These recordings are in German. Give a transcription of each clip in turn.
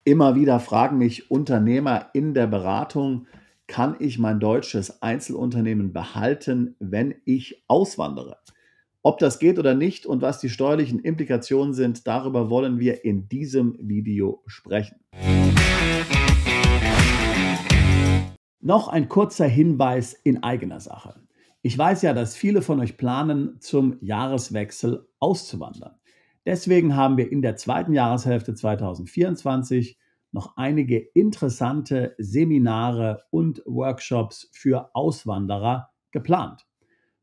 Immer wieder fragen mich Unternehmer in der Beratung, kann ich mein deutsches Einzelunternehmen behalten, wenn ich auswandere? Ob das geht oder nicht und was die steuerlichen Implikationen sind, darüber wollen wir in diesem Video sprechen. Noch ein kurzer Hinweis in eigener Sache. Ich weiß ja, dass viele von euch planen, zum Jahreswechsel auszuwandern. Deswegen haben wir in der zweiten Jahreshälfte 2024 noch einige interessante Seminare und Workshops für Auswanderer geplant.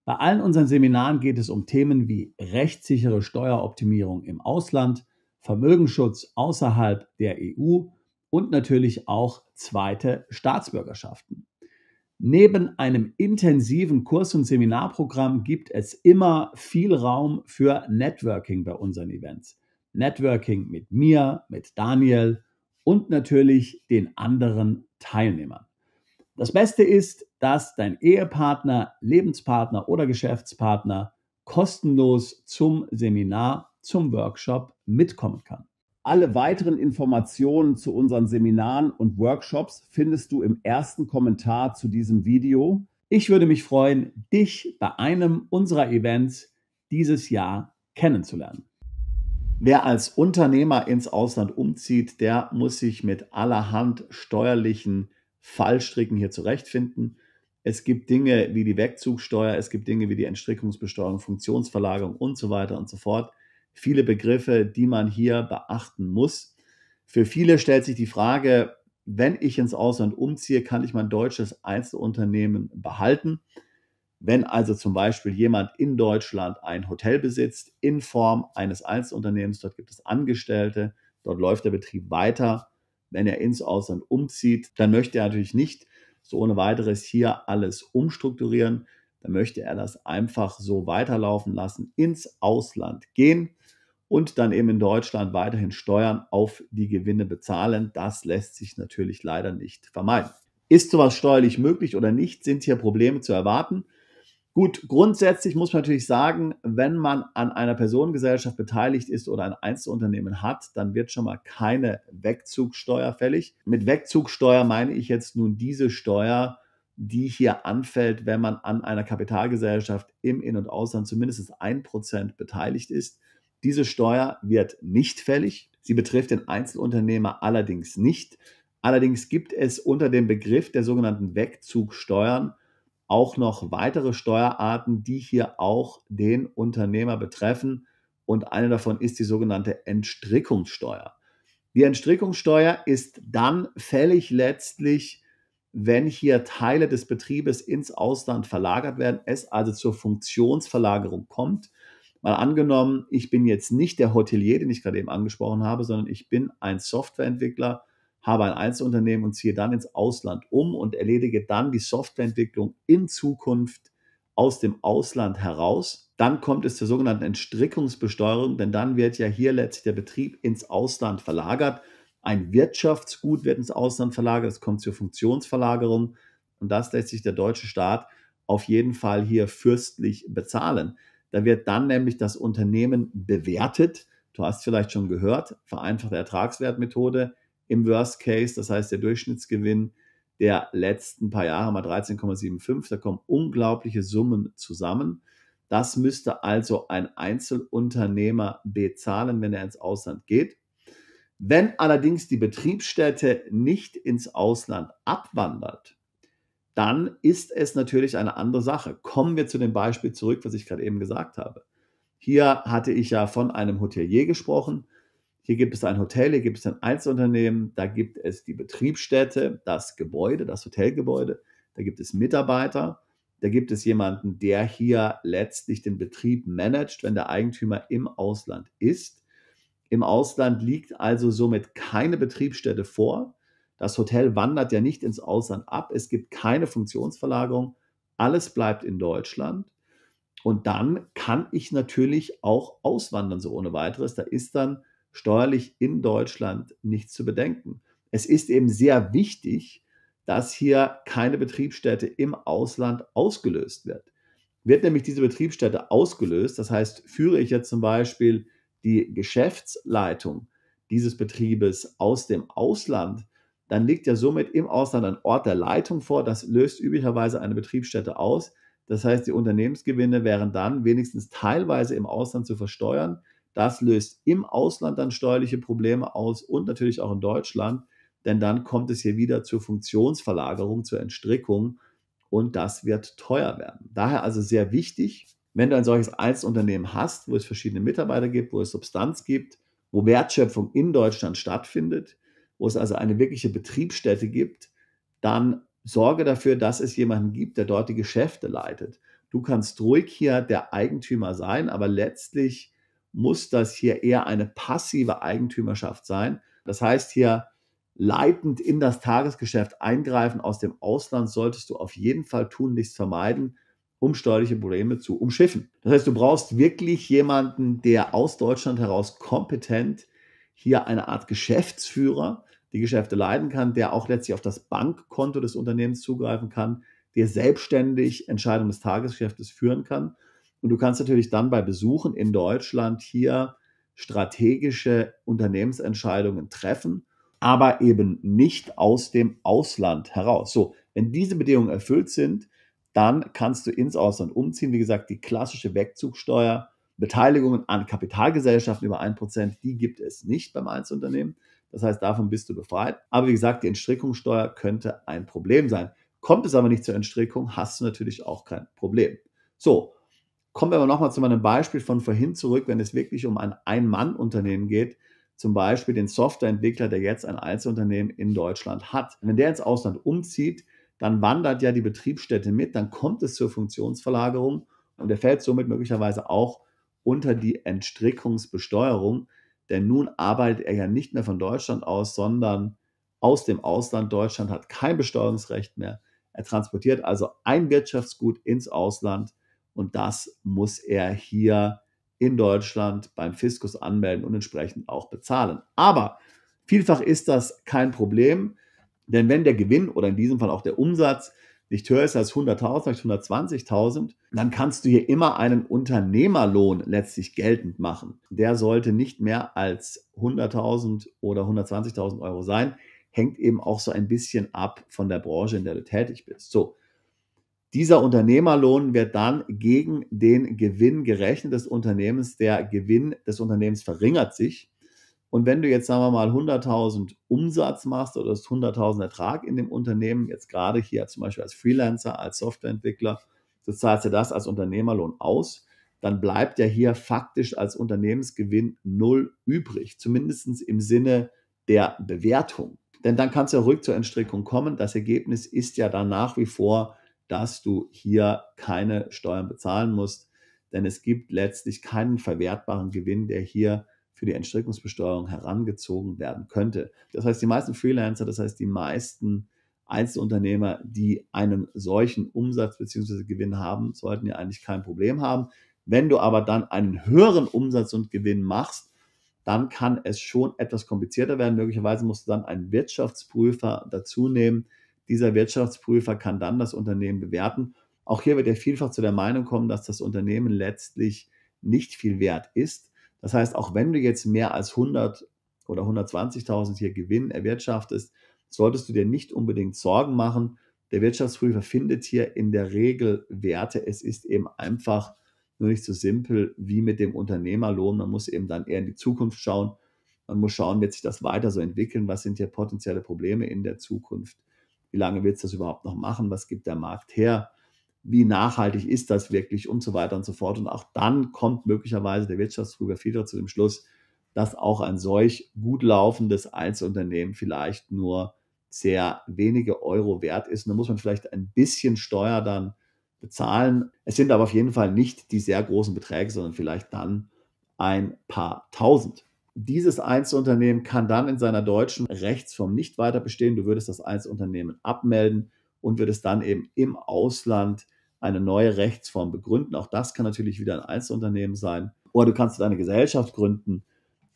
Bei allen unseren Seminaren geht es um Themen wie rechtssichere Steueroptimierung im Ausland, Vermögensschutz außerhalb der EU und natürlich auch zweite Staatsbürgerschaften. Neben einem intensiven Kurs- und Seminarprogramm gibt es immer viel Raum für Networking bei unseren Events. Networking mit mir, mit Daniel und natürlich den anderen Teilnehmern. Das Beste ist, dass dein Ehepartner, Lebenspartner oder Geschäftspartner kostenlos zum Seminar, zum Workshop mitkommen kann. Alle weiteren Informationen zu unseren Seminaren und Workshops findest du im ersten Kommentar zu diesem Video. Ich würde mich freuen, dich bei einem unserer Events dieses Jahr kennenzulernen. Wer als Unternehmer ins Ausland umzieht, der muss sich mit allerhand steuerlichen Fallstricken hier zurechtfinden. Es gibt Dinge wie die Wegzugsteuer, es gibt Dinge wie die Entstrickungsbesteuerung, Funktionsverlagerung und so weiter und so fort. Viele Begriffe, die man hier beachten muss. Für viele stellt sich die Frage, wenn ich ins Ausland umziehe, kann ich mein deutsches Einzelunternehmen behalten? Wenn also zum Beispiel jemand in Deutschland ein Hotel besitzt in Form eines Einzelunternehmens, dort gibt es Angestellte, dort läuft der Betrieb weiter. Wenn er ins Ausland umzieht, dann möchte er natürlich nicht so ohne weiteres hier alles umstrukturieren. Dann möchte er das einfach so weiterlaufen lassen, ins Ausland gehen und dann eben in Deutschland weiterhin Steuern auf die Gewinne bezahlen. Das lässt sich natürlich leider nicht vermeiden. Ist sowas steuerlich möglich oder nicht? Sind hier Probleme zu erwarten? Gut, grundsätzlich muss man natürlich sagen, wenn man an einer Personengesellschaft beteiligt ist oder ein Einzelunternehmen hat, dann wird schon mal keine Wegzugsteuer fällig. Mit Wegzugsteuer meine ich jetzt nun diese Steuer, die hier anfällt, wenn man an einer Kapitalgesellschaft im In- und Ausland zumindest 1% beteiligt ist. Diese Steuer wird nicht fällig. Sie betrifft den Einzelunternehmer allerdings nicht. Allerdings gibt es unter dem Begriff der sogenannten Wegzugsteuern auch noch weitere Steuerarten, die hier auch den Unternehmer betreffen. Und eine davon ist die sogenannte Entstrickungssteuer. Die Entstrickungssteuer ist dann fällig letztlich, wenn hier Teile des Betriebes ins Ausland verlagert werden, es also zur Funktionsverlagerung kommt. Mal angenommen, ich bin jetzt nicht der Hotelier, den ich gerade eben angesprochen habe, sondern ich bin ein Softwareentwickler, habe ein Einzelunternehmen und ziehe dann ins Ausland um und erledige dann die Softwareentwicklung in Zukunft aus dem Ausland heraus. Dann kommt es zur sogenannten Entstrickungsbesteuerung, denn dann wird ja hier letztlich der Betrieb ins Ausland verlagert. Ein Wirtschaftsgut wird ins Ausland verlagert, es kommt zur Funktionsverlagerung und das lässt sich der deutsche Staat auf jeden Fall hier fürstlich bezahlen. Da wird dann nämlich das Unternehmen bewertet. Du hast vielleicht schon gehört, vereinfachte Ertragswertmethode im Worst Case, das heißt der Durchschnittsgewinn der letzten paar Jahre mal 13,75, da kommen unglaubliche Summen zusammen. Das müsste also ein Einzelunternehmer bezahlen, wenn er ins Ausland geht. Wenn allerdings die Betriebsstätte nicht ins Ausland abwandert, dann ist es natürlich eine andere Sache. Kommen wir zu dem Beispiel zurück, was ich gerade eben gesagt habe. Hier hatte ich ja von einem Hotelier gesprochen. Hier gibt es ein Hotel, hier gibt es ein Einzelunternehmen, da gibt es die Betriebsstätte, das Gebäude, das Hotelgebäude, da gibt es Mitarbeiter, da gibt es jemanden, der hier letztlich den Betrieb managt, wenn der Eigentümer im Ausland ist. Im Ausland liegt also somit keine Betriebsstätte vor. Das Hotel wandert ja nicht ins Ausland ab. Es gibt keine Funktionsverlagerung. Alles bleibt in Deutschland. Und dann kann ich natürlich auch auswandern, so ohne weiteres. Da ist dann steuerlich in Deutschland nichts zu bedenken. Es ist eben sehr wichtig, dass hier keine Betriebsstätte im Ausland ausgelöst wird. Wird nämlich diese Betriebsstätte ausgelöst, das heißt, führe ich jetzt zum Beispiel die Geschäftsleitung dieses Betriebes aus dem Ausland, dann liegt ja somit im Ausland ein Ort der Leitung vor. Das löst üblicherweise eine Betriebsstätte aus. Das heißt, die Unternehmensgewinne wären dann wenigstens teilweise im Ausland zu versteuern. Das löst im Ausland dann steuerliche Probleme aus und natürlich auch in Deutschland, denn dann kommt es hier wieder zur Funktionsverlagerung, zur Entstrickung und das wird teuer werden. Daher also sehr wichtig, wenn du ein solches Einzelunternehmen hast, wo es verschiedene Mitarbeiter gibt, wo es Substanz gibt, wo Wertschöpfung in Deutschland stattfindet, wo es also eine wirkliche Betriebsstätte gibt, dann sorge dafür, dass es jemanden gibt, der dort die Geschäfte leitet. Du kannst ruhig hier der Eigentümer sein, aber letztlich muss das hier eher eine passive Eigentümerschaft sein. Das heißt hier leitend in das Tagesgeschäft eingreifen aus dem Ausland solltest du auf jeden Fall tunlichst vermeiden, um steuerliche Probleme zu umschiffen. Das heißt, du brauchst wirklich jemanden, der aus Deutschland heraus kompetent hier eine Art Geschäftsführer die Geschäfte leiten kann, der auch letztlich auf das Bankkonto des Unternehmens zugreifen kann, der selbstständig Entscheidungen des Tagesgeschäftes führen kann. Und du kannst natürlich dann bei Besuchen in Deutschland hier strategische Unternehmensentscheidungen treffen, aber eben nicht aus dem Ausland heraus. So, wenn diese Bedingungen erfüllt sind, dann kannst du ins Ausland umziehen. Wie gesagt, die klassische Wegzugsteuer, Beteiligungen an Kapitalgesellschaften über 1%, die gibt es nicht beim Einzelunternehmen. Das heißt, davon bist du befreit. Aber wie gesagt, die Entstrickungssteuer könnte ein Problem sein. Kommt es aber nicht zur Entstrickung, hast du natürlich auch kein Problem. So, kommen wir aber nochmal zu meinem Beispiel von vorhin zurück, wenn es wirklich um ein Ein-Mann-Unternehmen geht, zum Beispiel den Softwareentwickler, der jetzt ein Einzelunternehmen in Deutschland hat. Wenn der ins Ausland umzieht, dann wandert ja die Betriebsstätte mit, dann kommt es zur Funktionsverlagerung und er fällt somit möglicherweise auch unter die Entstrickungsbesteuerung, denn nun arbeitet er ja nicht mehr von Deutschland aus, sondern aus dem Ausland. Deutschland hat kein Besteuerungsrecht mehr. Er transportiert also ein Wirtschaftsgut ins Ausland und das muss er hier in Deutschland beim Fiskus anmelden und entsprechend auch bezahlen. Aber vielfach ist das kein Problem, denn wenn der Gewinn oder in diesem Fall auch der Umsatz nicht höher ist als 100.000, vielleicht 120.000, dann kannst du hier immer einen Unternehmerlohn letztlich geltend machen. Der sollte nicht mehr als 100.000 oder 120.000 Euro sein, hängt eben auch so ein bisschen ab von der Branche, in der du tätig bist. So, dieser Unternehmerlohn wird dann gegen den Gewinn gerechnet des Unternehmens. Der Gewinn des Unternehmens verringert sich. Und wenn du jetzt, sagen wir mal, 100.000 Umsatz machst oder das 100.000 Ertrag in dem Unternehmen, jetzt gerade hier zum Beispiel als Freelancer, als Softwareentwickler, du zahlst ja das als Unternehmerlohn aus, dann bleibt ja hier faktisch als Unternehmensgewinn null übrig, zumindest im Sinne der Bewertung. Denn dann kann es ja ruhig zur Entstrickung kommen. Das Ergebnis ist ja dann nach wie vor, dass du hier keine Steuern bezahlen musst, denn es gibt letztlich keinen verwertbaren Gewinn, der hier für die Entstrickungsbesteuerung herangezogen werden könnte. Das heißt, die meisten Freelancer, das heißt die meisten Einzelunternehmer, die einen solchen Umsatz bzw. Gewinn haben, sollten ja eigentlich kein Problem haben. Wenn du aber dann einen höheren Umsatz und Gewinn machst, dann kann es schon etwas komplizierter werden. Möglicherweise musst du dann einen Wirtschaftsprüfer dazu nehmen. Dieser Wirtschaftsprüfer kann dann das Unternehmen bewerten. Auch hier wird er vielfach zu der Meinung kommen, dass das Unternehmen letztlich nicht viel wert ist. Das heißt, auch wenn du jetzt mehr als 100 oder 120.000 hier Gewinn erwirtschaftest, solltest du dir nicht unbedingt Sorgen machen. Der Wirtschaftsprüfer findet hier in der Regel Werte. Es ist eben einfach nur nicht so simpel wie mit dem Unternehmerlohn. Man muss eben dann eher in die Zukunft schauen. Man muss schauen, wird sich das weiter so entwickeln? Was sind hier potenzielle Probleme in der Zukunft? Wie lange wird es das überhaupt noch machen? Was gibt der Markt her? Wie nachhaltig ist das wirklich und so weiter und so fort. Und auch dann kommt möglicherweise der Wirtschaftsprüfer wieder zu dem Schluss, dass auch ein solch gut laufendes Einzelunternehmen vielleicht nur sehr wenige Euro wert ist. Und da muss man vielleicht ein bisschen Steuer dann bezahlen. Es sind aber auf jeden Fall nicht die sehr großen Beträge, sondern vielleicht dann ein paar Tausend. Dieses Einzelunternehmen kann dann in seiner deutschen Rechtsform nicht weiter bestehen. Du würdest das Einzelunternehmen abmelden und würdest dann eben im Ausland eine neue Rechtsform begründen. Auch das kann natürlich wieder ein Einzelunternehmen sein. Oder du kannst eine Gesellschaft gründen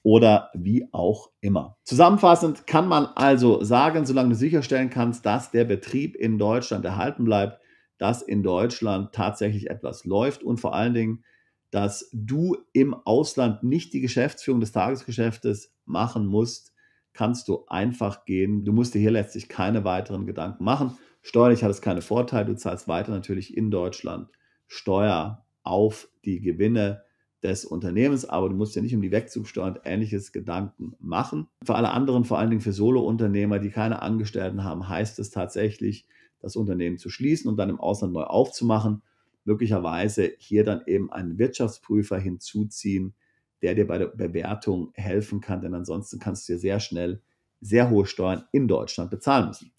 oder wie auch immer. Zusammenfassend kann man also sagen, solange du sicherstellen kannst, dass der Betrieb in Deutschland erhalten bleibt, dass in Deutschland tatsächlich etwas läuft und vor allen Dingen, dass du im Ausland nicht die Geschäftsführung des Tagesgeschäftes machen musst, kannst du einfach gehen. Du musst dir hier letztlich keine weiteren Gedanken machen. Steuerlich hat es keine Vorteile. Du zahlst weiter natürlich in Deutschland Steuer auf die Gewinne des Unternehmens, aber du musst ja nicht um die Wegzugsteuer und ähnliches Gedanken machen. Für alle anderen, vor allen Dingen für Solo-Unternehmer, die keine Angestellten haben, heißt es tatsächlich, das Unternehmen zu schließen und dann im Ausland neu aufzumachen. Möglicherweise hier dann eben einen Wirtschaftsprüfer hinzuziehen, der dir bei der Bewertung helfen kann, denn ansonsten kannst du dir sehr schnell sehr hohe Steuern in Deutschland bezahlen müssen.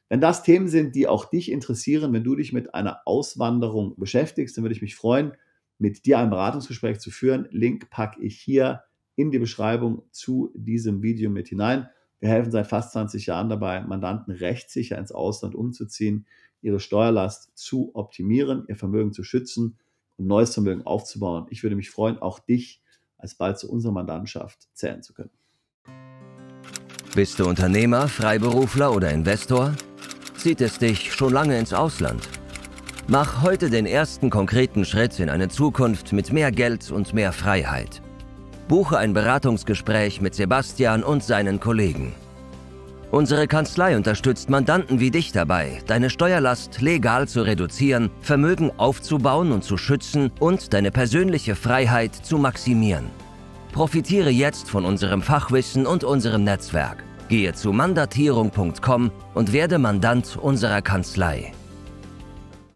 Wenn das Themen sind, die auch dich interessieren, wenn du dich mit einer Auswanderung beschäftigst, dann würde ich mich freuen, mit dir ein Beratungsgespräch zu führen. Link packe ich hier in die Beschreibung zu diesem Video mit hinein. Wir helfen seit fast 20 Jahren dabei, Mandanten rechtssicher ins Ausland umzuziehen, ihre Steuerlast zu optimieren, ihr Vermögen zu schützen und neues Vermögen aufzubauen. Ich würde mich freuen, auch dich alsbald zu unserer Mandantschaft zählen zu können. Bist du Unternehmer, Freiberufler oder Investor? Zieht es dich schon lange ins Ausland? Mach heute den ersten konkreten Schritt in eine Zukunft mit mehr Geld und mehr Freiheit. Buche ein Beratungsgespräch mit Sebastian und seinen Kollegen. Unsere Kanzlei unterstützt Mandanten wie dich dabei, deine Steuerlast legal zu reduzieren, Vermögen aufzubauen und zu schützen und deine persönliche Freiheit zu maximieren. Profitiere jetzt von unserem Fachwissen und unserem Netzwerk. Gehe zu mandatierung.com und werde Mandant unserer Kanzlei.